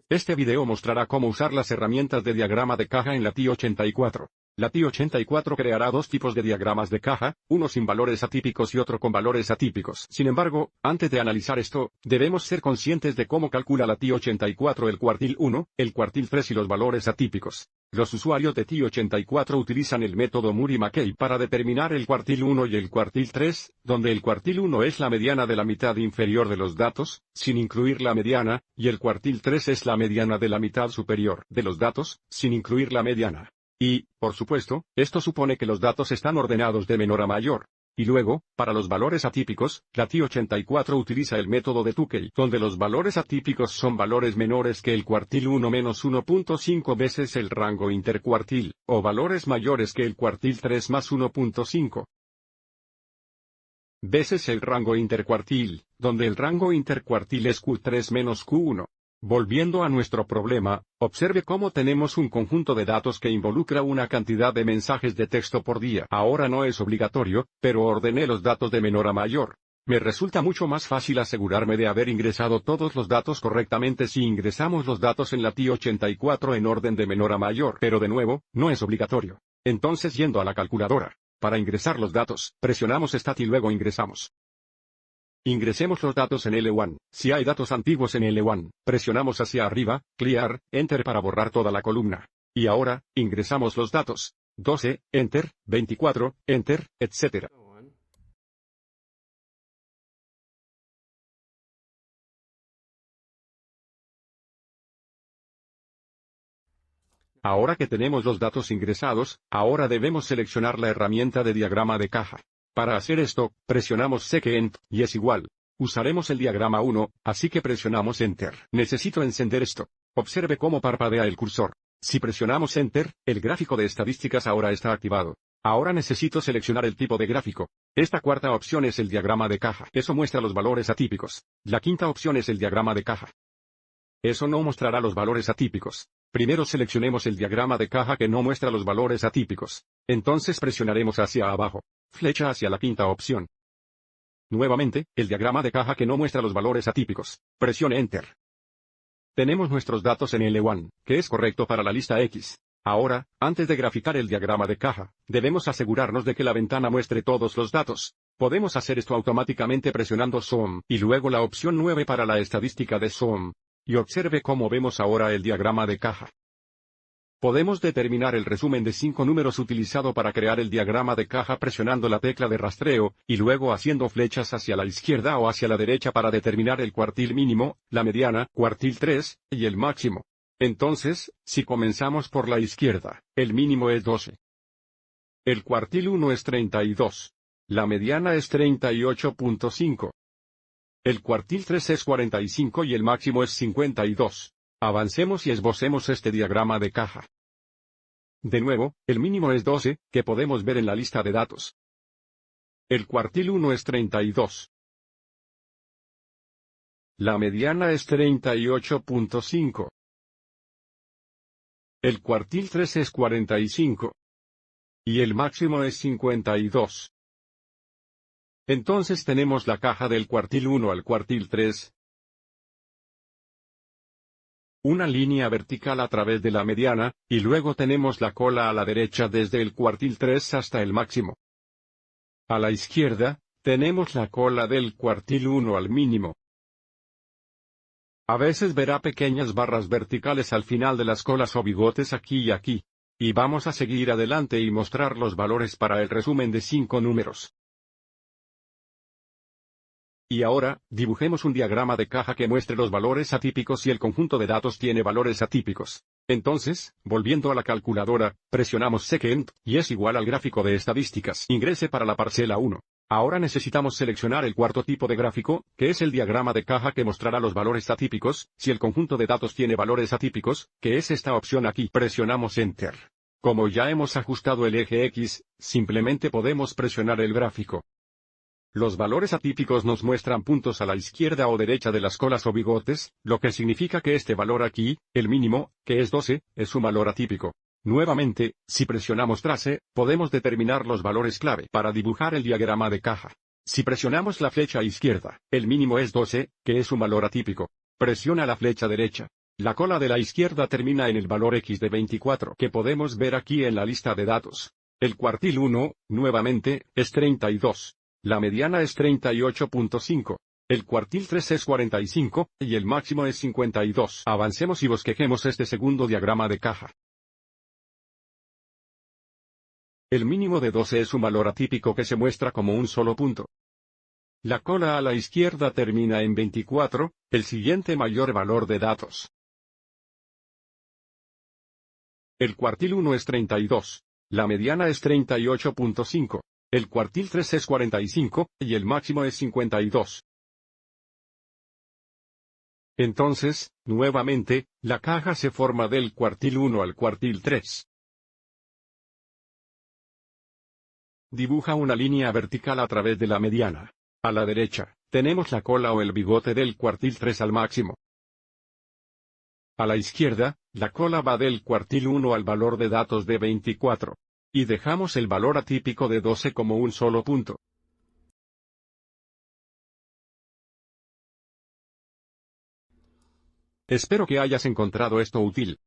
Este video mostrará cómo usar las herramientas de diagrama de caja en la TI-84. La TI-84 creará dos tipos de diagramas de caja, uno sin valores atípicos y otro con valores atípicos. Sin embargo, antes de analizar esto, debemos ser conscientes de cómo calcula la TI-84 el cuartil 1, el cuartil 3 y los valores atípicos. Los usuarios de TI-84 utilizan el método Murray-McKay para determinar el cuartil 1 y el cuartil 3, donde el cuartil 1 es la mediana de la mitad inferior de los datos, sin incluir la mediana, y el cuartil 3 es la mediana de la mitad superior de los datos, sin incluir la mediana. Y, por supuesto, esto supone que los datos están ordenados de menor a mayor. Y luego, para los valores atípicos, la TI-84 utiliza el método de Tukey, donde los valores atípicos son valores menores que el cuartil 1 menos 1.5 veces el rango intercuartil, o valores mayores que el cuartil 3 más 1.5 veces el rango intercuartil, donde el rango intercuartil es Q3 menos Q1. Volviendo a nuestro problema, observe cómo tenemos un conjunto de datos que involucra una cantidad de mensajes de texto por día. Ahora no es obligatorio, pero ordené los datos de menor a mayor. Me resulta mucho más fácil asegurarme de haber ingresado todos los datos correctamente si ingresamos los datos en la TI-84 en orden de menor a mayor. Pero de nuevo, no es obligatorio. Entonces yendo a la calculadora, para ingresar los datos, presionamos Stat y luego ingresamos. Ingresemos los datos en L1. Si hay datos antiguos en L1, presionamos hacia arriba, Clear, Enter para borrar toda la columna. Y ahora, ingresamos los datos. 12, Enter, 24, Enter, etc. Ahora que tenemos los datos ingresados, ahora debemos seleccionar la herramienta de diagrama de caja. Para hacer esto, presionamos SecEnt, y es igual. Usaremos el diagrama 1, así que presionamos Enter. Necesito encender esto. Observe cómo parpadea el cursor. Si presionamos Enter, el gráfico de estadísticas ahora está activado. Ahora necesito seleccionar el tipo de gráfico. Esta cuarta opción es el diagrama de caja. Eso muestra los valores atípicos. La quinta opción es el diagrama de caja. Eso no mostrará los valores atípicos. Primero seleccionemos el diagrama de caja que no muestra los valores atípicos. Entonces presionaremos hacia abajo. Flecha hacia la quinta opción. Nuevamente, el diagrama de caja que no muestra los valores atípicos. Presione Enter. Tenemos nuestros datos en L1, que es correcto para la lista X. Ahora, antes de graficar el diagrama de caja, debemos asegurarnos de que la ventana muestre todos los datos. Podemos hacer esto automáticamente presionando Zoom, y luego la opción 9 para la estadística de Zoom. Y observe cómo vemos ahora el diagrama de caja. Podemos determinar el resumen de 5 números utilizado para crear el diagrama de caja presionando la tecla de rastreo, y luego haciendo flechas hacia la izquierda o hacia la derecha para determinar el cuartil mínimo, la mediana, cuartil 3, y el máximo. Entonces, si comenzamos por la izquierda, el mínimo es 12. El cuartil 1 es 32. La mediana es 38.5. El cuartil 3 es 45 y el máximo es 52. Avancemos y esbocemos este diagrama de caja. De nuevo, el mínimo es 12, que podemos ver en la lista de datos. El cuartil 1 es 32. La mediana es 38.5. El cuartil 3 es 45. Y el máximo es 52. Entonces tenemos la caja del cuartil 1 al cuartil 3. Una línea vertical a través de la mediana, y luego tenemos la cola a la derecha desde el cuartil 3 hasta el máximo. A la izquierda, tenemos la cola del cuartil 1 al mínimo. A veces verá pequeñas barras verticales al final de las colas o bigotes aquí y aquí. Y vamos a seguir adelante y mostrar los valores para el resumen de 5 números. Y ahora, dibujemos un diagrama de caja que muestre los valores atípicos si el conjunto de datos tiene valores atípicos. Entonces, volviendo a la calculadora, presionamos SecEnt, y es igual al gráfico de estadísticas. Ingrese para la parcela 1. Ahora necesitamos seleccionar el cuarto tipo de gráfico, que es el diagrama de caja que mostrará los valores atípicos, si el conjunto de datos tiene valores atípicos, que es esta opción aquí. Presionamos Enter. Como ya hemos ajustado el eje X, simplemente podemos presionar el gráfico. Los valores atípicos nos muestran puntos a la izquierda o derecha de las colas o bigotes, lo que significa que este valor aquí, el mínimo, que es 12, es un valor atípico. Nuevamente, si presionamos Trace, podemos determinar los valores clave para dibujar el diagrama de caja. Si presionamos la flecha izquierda, el mínimo es 12, que es un valor atípico. Presiona la flecha derecha. La cola de la izquierda termina en el valor X de 24 que podemos ver aquí en la lista de datos. El cuartil 1, nuevamente, es 32. La mediana es 38.5. El cuartil 3 es 45, y el máximo es 52. Avancemos y bosquejemos este segundo diagrama de caja. El mínimo de 12 es un valor atípico que se muestra como un solo punto. La cola a la izquierda termina en 24, el siguiente mayor valor de datos. El cuartil 1 es 32. La mediana es 38.5. El cuartil 3 es 45, y el máximo es 52. Entonces, nuevamente, la caja se forma del cuartil 1 al cuartil 3. Dibuja una línea vertical a través de la mediana. A la derecha, tenemos la cola o el bigote del cuartil 3 al máximo. A la izquierda, la cola va del cuartil 1 al valor de datos de 24. Y dejamos el valor atípico de 12 como un solo punto. Espero que hayas encontrado esto útil.